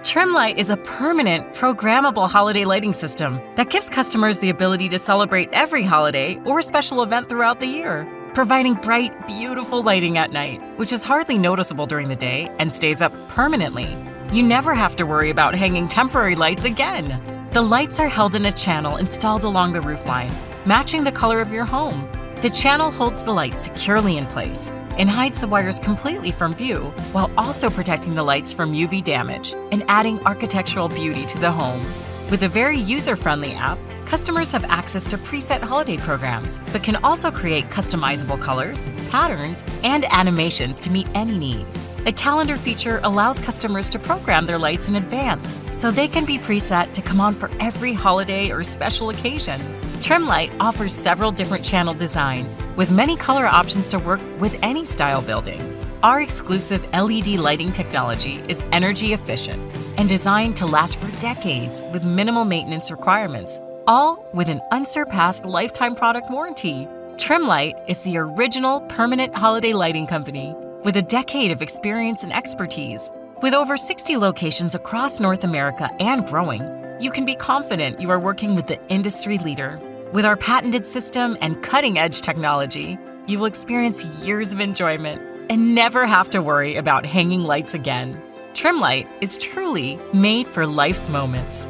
Trimlight is a permanent, programmable holiday lighting system that gives customers the ability to celebrate every holiday or special event throughout the year, providing bright, beautiful lighting at night, which is hardly noticeable during the day and stays up permanently. You never have to worry about hanging temporary lights again. The lights are held in a channel installed along the roofline, matching the color of your home. The channel holds the lights securely in place and hides the wires completely from view, while also protecting the lights from UV damage and adding architectural beauty to the home. With a very user-friendly app, customers have access to preset holiday programs, but can also create customizable colors, patterns, and animations to meet any need. The calendar feature allows customers to program their lights in advance, so they can be preset to come on for every holiday or special occasion. Trimlight offers several different channel designs, with many color options to work with any style building. Our exclusive LED lighting technology is energy efficient and designed to last for decades with minimal maintenance requirements, all with an unsurpassed lifetime product warranty. Trimlight is the original permanent holiday lighting company with a decade of experience and expertise. With over 60 locations across North America and growing, you can be confident you are working with the industry leader. With our patented system and cutting-edge technology, you will experience years of enjoyment and never have to worry about hanging lights again. Trimlight is truly made for life's moments.